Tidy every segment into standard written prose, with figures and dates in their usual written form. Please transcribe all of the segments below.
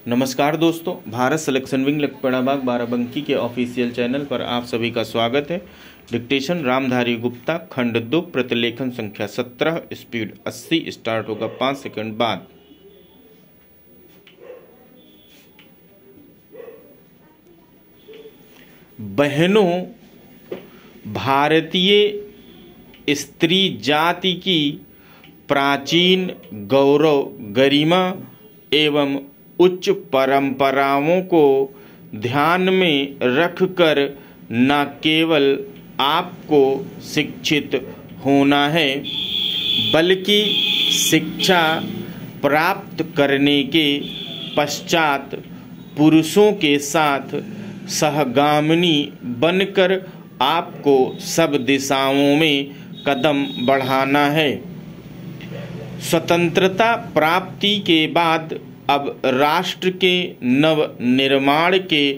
नमस्कार दोस्तों, Bharat selection wing लखपड़ाबाग Barabanki के ऑफिशियल चैनल पर आप सभी का स्वागत है। डिक्टेशन रामधारी गुप्ता, खंड 2, प्रतिलेखन संख्या 17, स्पीड 80। स्टार्ट होगा 5 सेकंड बाद। बहनों, भारतीय स्त्री जाति की प्राचीन गौरव, गरिमा एवं उच्च परंपराओं को ध्यान में रखकर न केवल आपको शिक्षित होना है, बल्कि शिक्षा प्राप्त करने के पश्चात पुरुषों के साथ सहगामिनी बनकर आपको सब दिशाओं में कदम बढ़ाना है। स्वतंत्रता प्राप्ति के बाद अब राष्ट्र के नव निर्माण के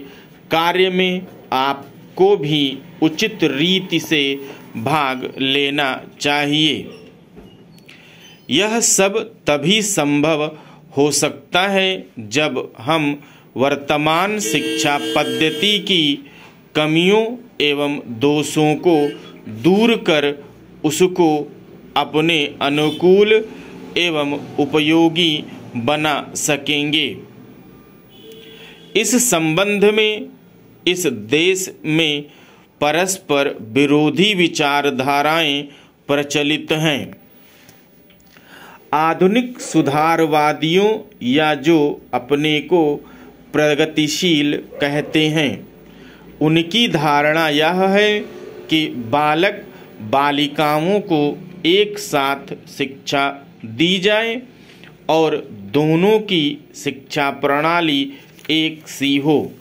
कार्य में आपको भी उचित रीति से भाग लेना चाहिए। यह सब तभी संभव हो सकता है जब हम वर्तमान शिक्षा पद्धति की कमियों एवं दोषों को दूर कर उसको अपने अनुकूल एवं उपयोगी बना सकेंगे। इस संबंध में इस देश में परस्पर विरोधी विचारधाराएं प्रचलित हैं। आधुनिक सुधारवादियों या जो अपने को प्रगतिशील कहते हैं, उनकी धारणा यह है कि बालक बालिकाओं को एक साथ शिक्षा दी जाए और दोनों की शिक्षा प्रणाली एक सी हो।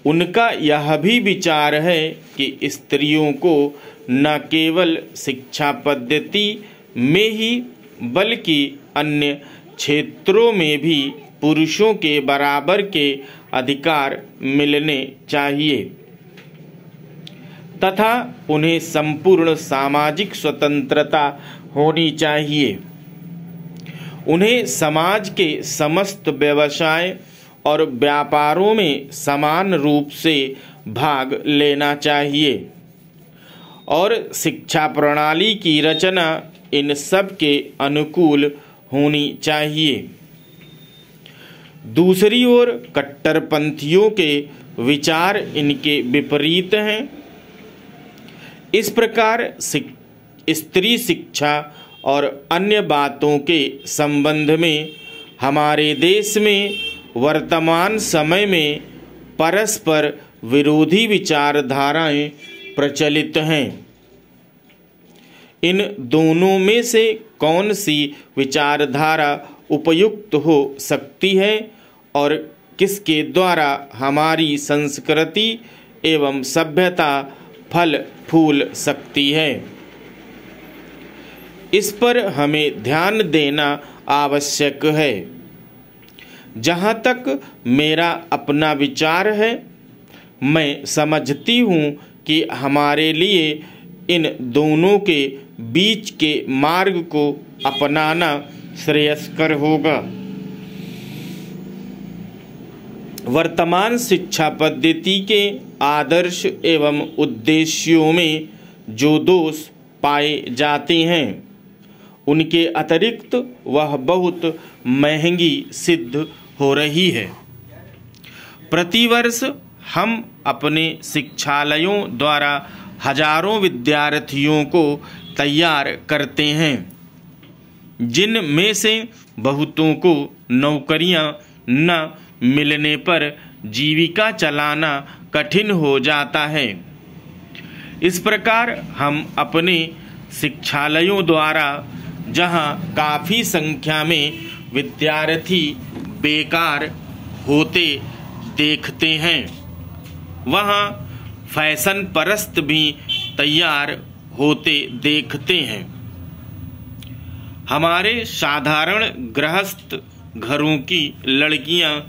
उनका यह भी विचार है कि स्त्रियों को न केवल शिक्षा पद्धति में ही बल्कि अन्य क्षेत्रों में भी पुरुषों के बराबर के अधिकार मिलने चाहिए तथा उन्हें संपूर्ण सामाजिक स्वतंत्रता होनी चाहिए। उन्हें समाज के समस्त व्यवसाय और व्यापारों में समान रूप से भाग लेना चाहिए और शिक्षा प्रणाली की रचना इन सब के अनुकूल होनी चाहिए। दूसरी ओर कट्टरपंथियों के विचार इनके विपरीत हैं। इस प्रकार स्त्री शिक्षा और अन्य बातों के संबंध में हमारे देश में वर्तमान समय में परस्पर विरोधी विचारधाराएं प्रचलित हैं। इन दोनों में से कौन सी विचारधारा उपयुक्त हो सकती है और किसके द्वारा हमारी संस्कृति एवं सभ्यता फल फूल सकती है, इस पर हमें ध्यान देना आवश्यक है। जहाँ तक मेरा अपना विचार है, मैं समझती हूँ कि हमारे लिए इन दोनों के बीच के मार्ग को अपनाना श्रेयस्कर होगा। वर्तमान शिक्षा पद्धति के आदर्श एवं उद्देश्यों में जो दोष पाए जाते हैं, उनके अतिरिक्त वह बहुत महंगी सिद्ध हो रही है। प्रतिवर्ष हम अपने शिक्षालयों द्वारा हजारों विद्यार्थियों को तैयार करते हैं, जिनमें से बहुतों को नौकरियां न मिलने पर जीविका चलाना कठिन हो जाता है। इस प्रकार हम अपने शिक्षालयों द्वारा जहाँ काफ़ी संख्या में विद्यार्थी बेकार होते देखते हैं, वहाँ फैशन परस्त भी तैयार होते देखते हैं। हमारे साधारण गृहस्थ घरों की लड़कियां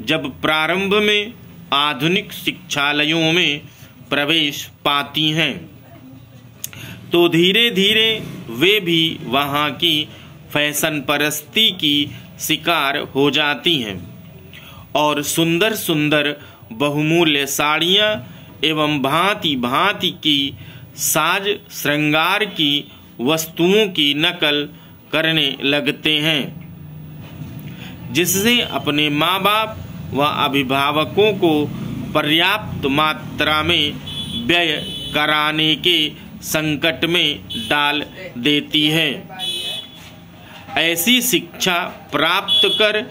जब प्रारंभ में आधुनिक शिक्षालयों में प्रवेश पाती हैं, तो धीरे धीरे वे भी वहाँ की फैशन परस्ती की शिकार हो जाती हैं। और सुंदर सुंदर बहुमूल्य साड़ियाँ एवं भांति भांति की साज श्रृंगार की वस्तुओं की नकल करने लगते हैं, जिससे अपने माँ बाप व अभिभावकों को पर्याप्त मात्रा में व्यय कराने के संकट में डाल देती है। ऐसी शिक्षा प्राप्त कर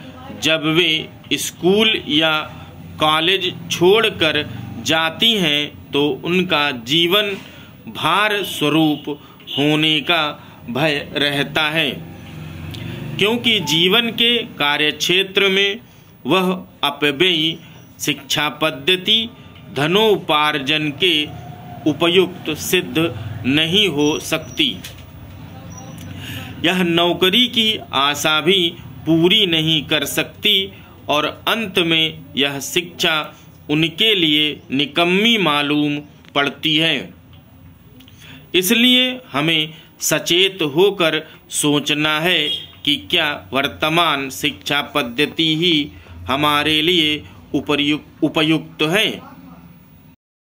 जब वे स्कूल या कॉलेज छोड़कर जाती हैं तो उनका जीवन भार स्वरूप होने का भय रहता है, क्योंकि जीवन के कार्यक्षेत्र में वह अपव्ययी शिक्षा पद्धति धनोपार्जन के उपयुक्त सिद्ध नहीं हो सकती। यह नौकरी की आशा भी पूरी नहीं कर सकती और अंत में यह शिक्षा उनके लिए निकम्मी मालूम पड़ती है। इसलिए हमें सचेत होकर सोचना है कि क्या वर्तमान शिक्षा पद्धति ही हमारे लिए उपयुक्त है।